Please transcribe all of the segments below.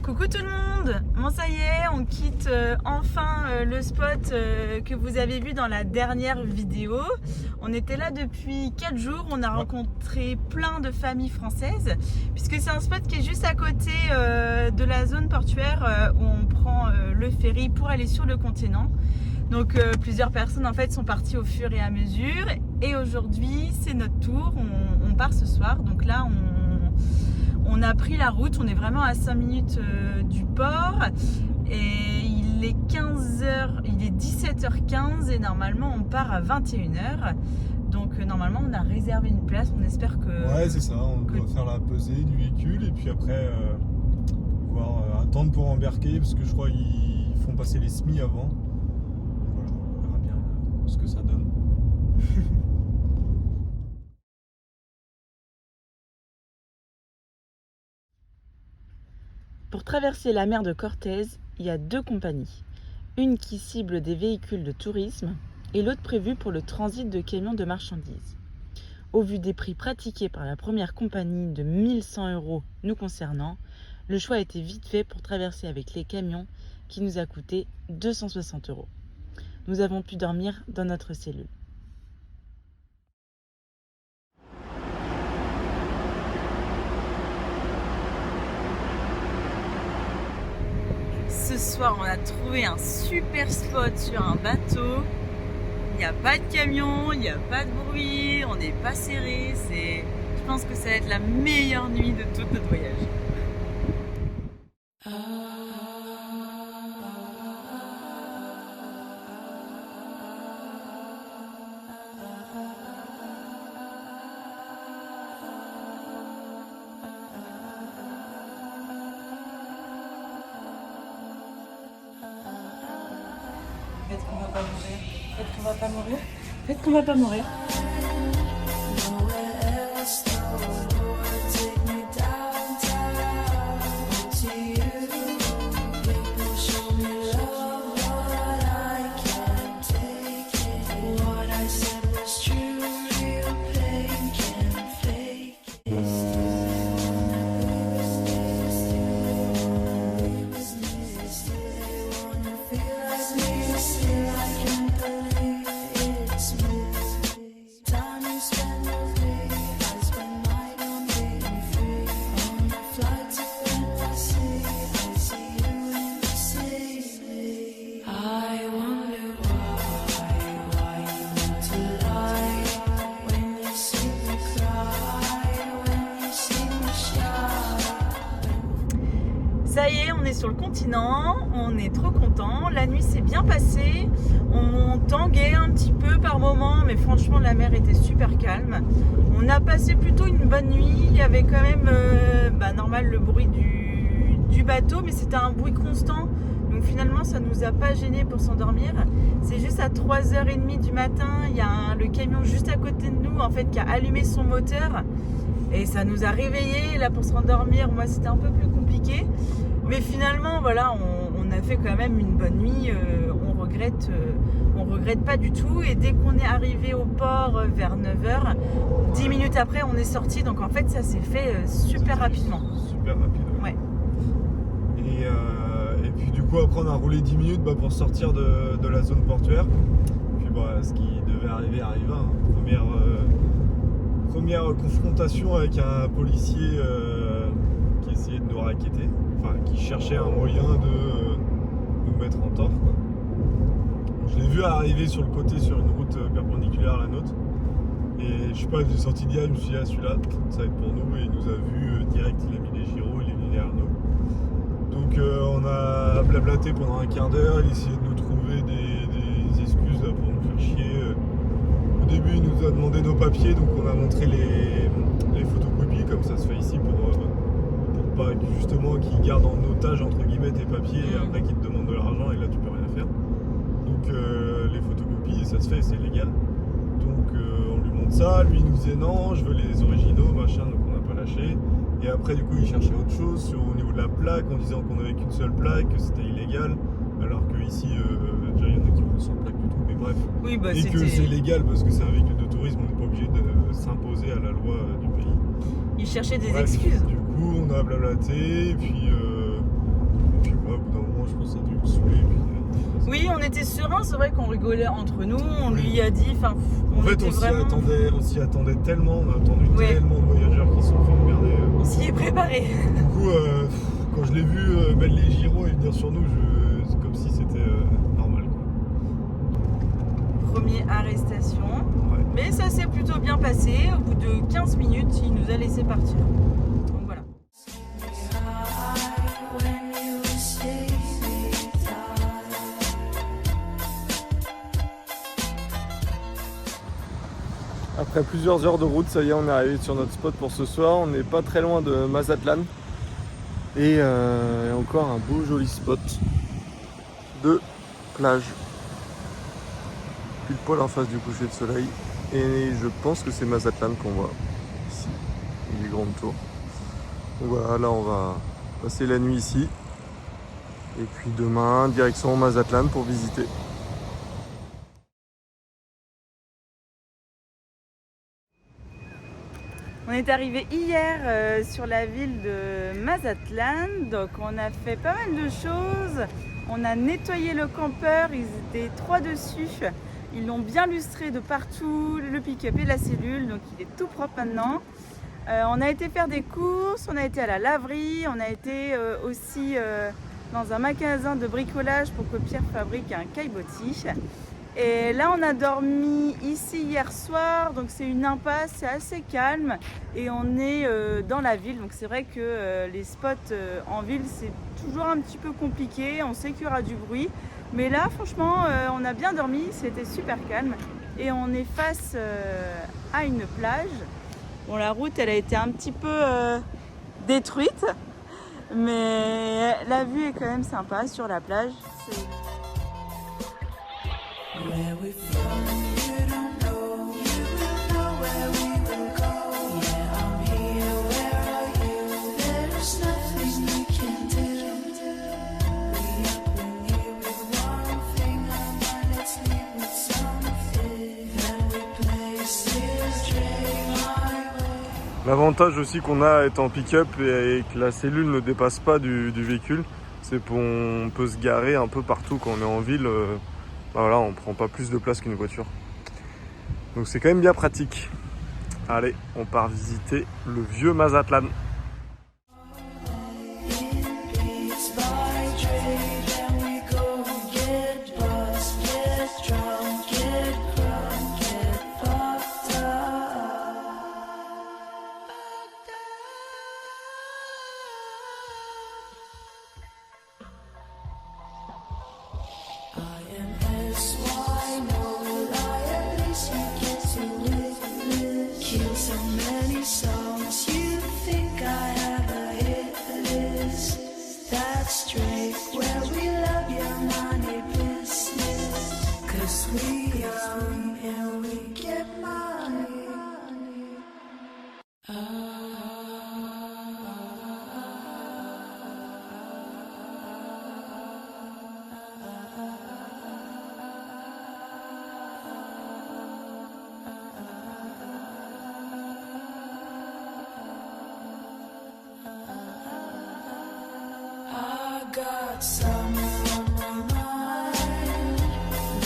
Coucou tout le monde. Bon ça y est, on quitte enfin le spot que vous avez vu dans la dernière vidéo. On était là depuis 4 jours, on a rencontré plein de familles françaises puisque c'est un spot qui est juste à côté de la zone portuaire où on prend le ferry pour aller sur le continent. Donc plusieurs personnes en fait sont parties au fur et à mesure et aujourd'hui c'est notre tour, on part ce soir. Donc là on a pris la route, on est vraiment à 5 minutes du port et il est 17h15 et normalement on part à 21h. Donc normalement on a réservé une place, on espère que... Ouais c'est ça, on doit faire la pesée du véhicule et puis après attendre pour embarquer parce que je crois qu'ils font passer les SMI avant. Voilà, on verra bien ce que ça donne. Pour traverser la mer de Cortez, il y a 2 compagnies. Une qui cible des véhicules de tourisme et l'autre prévue pour le transit de camions de marchandises. Au vu des prix pratiqués par la première compagnie de 1 100 € nous concernant, le choix a été vite fait pour traverser avec les camions qui nous a coûté 260 €. Nous avons pu dormir dans notre cellule. Ce soir, on a trouvé un super spot sur un bateau. Il n'y a pas de camion, il n'y a pas de bruit, on n'est pas serré. Je pense que ça va être la meilleure nuit de tout notre voyage. Peut-être qu'on va pas mourir. Peut-être qu'on va pas mourir. Peut-être qu'on va pas mourir. Ça y est, on est sur le continent, on est trop content. La nuit s'est bien passée, on tanguait un petit peu par moment, mais franchement la mer était super calme. On a passé plutôt une bonne nuit, il y avait quand même normal le bruit du bateau, mais c'était un bruit constant. Donc finalement ça nous a pas gêné pour s'endormir. C'est juste à 3h30 du matin, il y a le camion juste à côté de nous en fait qui a allumé son moteur. Et ça nous a réveillés là pour se rendormir. Moi c'était un peu plus compliqué. Mais finalement voilà, on a fait quand même une bonne nuit. On regrette pas du tout. Et dès qu'on est arrivé au port vers 9h, 10 minutes après on est sorti. Donc en fait ça s'est fait super rapidement. Super rapide. Ouais. Et puis du coup après on a roulé 10 minutes pour sortir de la zone portuaire. Puis ce qui devait arriver arriva. Hein. Première confrontation avec un policier qui essayait de nous racketter, qui cherchait un moyen de nous mettre en tort. Quoi. Je l'ai vu arriver sur le côté sur une route perpendiculaire à la nôtre. Et je sais pas, j'ai sorti d'IA, je me suis dit celui-là, ça va être pour nous. Et il nous a vu direct, il a mis les gyros, il est venu derrière nous. Donc on a blablaté pendant un quart d'heure, il essayait de nous trouver des excuses là, pour nous faire chier. Au début, il nous a demandé nos papiers, donc on a montré les photocopies, comme ça se fait ici, pour pas justement qu'ils gardent en otage entre guillemets tes papiers et après qu'ils te demandent de l'argent et là tu peux rien faire. Donc les photocopies, ça se fait, c'est légal. Donc on lui montre ça, lui il nous disait non, je veux les originaux, machin, donc on n'a pas lâché. Et après du coup il cherchait autre chose au niveau de la plaque en disant qu'on avait qu'une seule plaque, que c'était illégal, alors que ici déjà il y en a qui roulent sans plaque du tout, mais bref. Oui, et que c'est légal parce que c'est un véhicule de tourisme, on n'est pas obligé de s'imposer à la loi du pays. Il cherchait des Bref, excuses. Du coup on a blablaté, et puis puis moi, au bout d'un moment, je pense que ça a dû me saouler. Puis, Oui, on était sereins, c'est vrai qu'on rigolait entre nous, on Oui. lui a dit, enfin, En fait, on s'y attendait tellement, on a attendu tellement de voyageurs qui se sont fait emmerder. On s'y est préparé. Du coup, quand je l'ai vu mettre les gyros et venir sur nous, c'est comme si c'était normal, quoi. Première arrestation. Ouais. Mais ça s'est plutôt bien passé. Au bout de 15 minutes, il nous a laissé partir. Donc voilà. Après plusieurs heures de route, ça y est, on est arrivé sur notre spot pour ce soir. On n'est pas très loin de Mazatlan. Et encore un beau joli spot de plage. Pile poil en face du coucher de soleil. Et je pense que c'est Mazatlan qu'on voit ici, les grandes tours. Donc voilà, là on va passer la nuit ici. Et puis demain, direction Mazatlan pour visiter. On est arrivé hier sur la ville de Mazatlan, donc on a fait pas mal de choses. On a nettoyé le campeur, ils étaient 3 dessus. Ils l'ont bien lustré de partout, le pick-up et la cellule, donc il est tout propre maintenant. On a été faire des courses, on a été à la laverie, on a été aussi dans un magasin de bricolage pour que Pierre fabrique un caillebotis. Et là on a dormi ici hier soir, donc c'est une impasse, c'est assez calme et on est dans la ville, donc c'est vrai que les spots en ville c'est toujours un petit peu compliqué, on sait qu'il y aura du bruit, mais là franchement on a bien dormi, c'était super calme et on est face à une plage. Bon, la route elle a été un petit peu détruite, mais la vue est quand même sympa sur la plage. Where we from, you don't know. You will know where we will go. Yeah, I'm here, where are you? There's nothing we can do. We up in here with one thing on mind, let's leave with something. Then we place this train highway. L'avantage aussi qu'on a étant pick-up et que la cellule ne dépasse pas du véhicule, c'est qu'on peut se garer un peu partout quand on est en ville. Voilà, on prend pas plus de place qu'une voiture. Donc c'est quand même bien pratique. Allez, on part visiter le vieux Mazatlan. Got summer on my mind.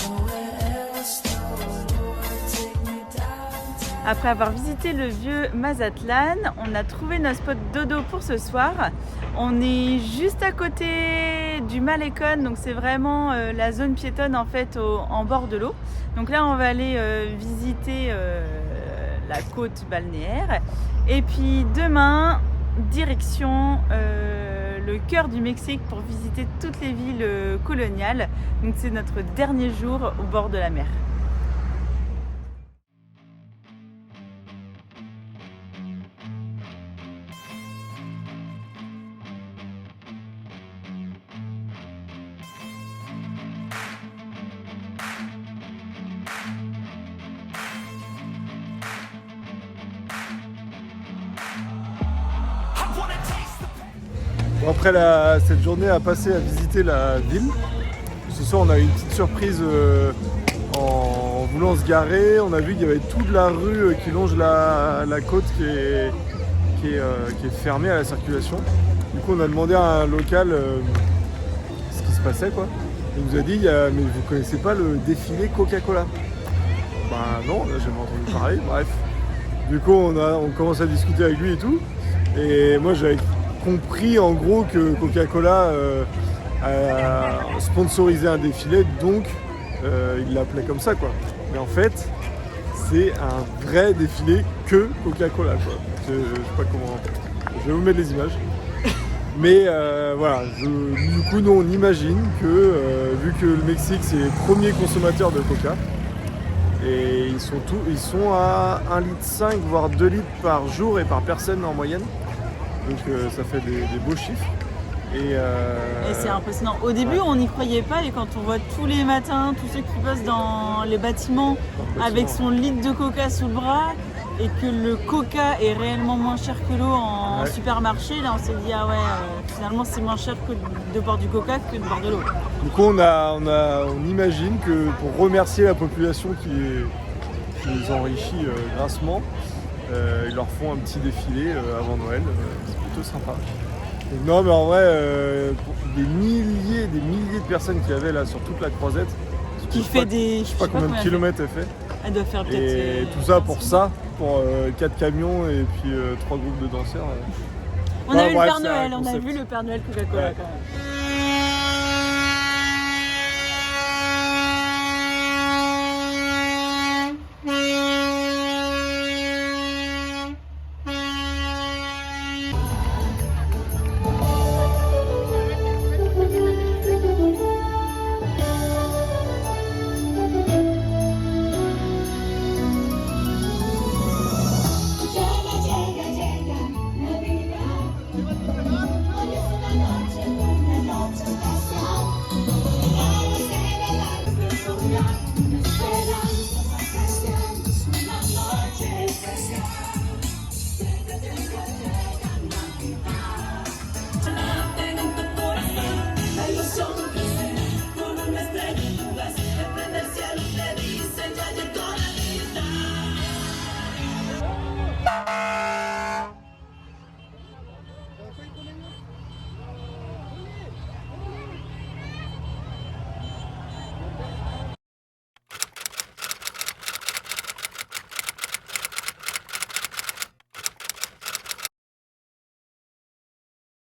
Nowhere else, no Lord, take me downtown. Après avoir visité le vieux Mazatlan, on a trouvé notre spot dodo pour ce soir. On est juste à côté du Malecón, donc c'est vraiment la zone piétonne en fait en bord de l'eau. Donc là on va aller visiter la côte balnéaire. Et puis demain, direction le cœur du Mexique pour visiter toutes les villes coloniales. Donc c'est notre dernier jour au bord de la mer. Bon, après cette journée à passer à visiter la ville, ce soir on a eu une petite surprise en voulant se garer. On a vu qu'il y avait toute la rue qui longe la côte qui est fermée à la circulation. Du coup on a demandé à un local se passait quoi. Il nous a dit mais vous connaissez pas le défilé Coca-Cola? Ben non, là j'ai jamais entendu parler, bref. Du coup on commence à discuter avec lui et tout. Et moi j'avais compris en gros que Coca-Cola a sponsorisé un défilé, donc il l'appelait comme ça quoi. Mais en fait c'est un vrai défilé que Coca-Cola quoi. Je sais pas comment. Je vais vous mettre les images. Mais voilà, du coup nous on imagine que vu que le Mexique c'est le premier consommateur de Coca, et ils sont à 1,5 litre voire 2 litres par jour et par personne en moyenne. Donc ça fait des beaux chiffres. Et c'est impressionnant. Au début, on n'y croyait pas, et quand on voit tous les matins tous ceux qui passent dans les bâtiments avec son litre de coca sous le bras, et que le coca est réellement moins cher que l'eau en supermarché, là on s'est dit ah ouais, finalement c'est moins cher que de boire du coca que de boire de l'eau. Du coup on imagine que pour remercier la population qui les enrichit grassement, ils leur font un petit défilé avant Noël, c'est plutôt sympa. Donc, non mais en vrai, des milliers de personnes qu'il y avait là sur toute la croisette, Qui fait des... je sais pas combien de kilomètres elle fait. Elle doit faire peut-être... Et tout ça pour ça, pour 4 camions et puis 3 groupes de danseurs. On a vu le Père Noël, on a vu le Père Noël Coca-Cola quand même.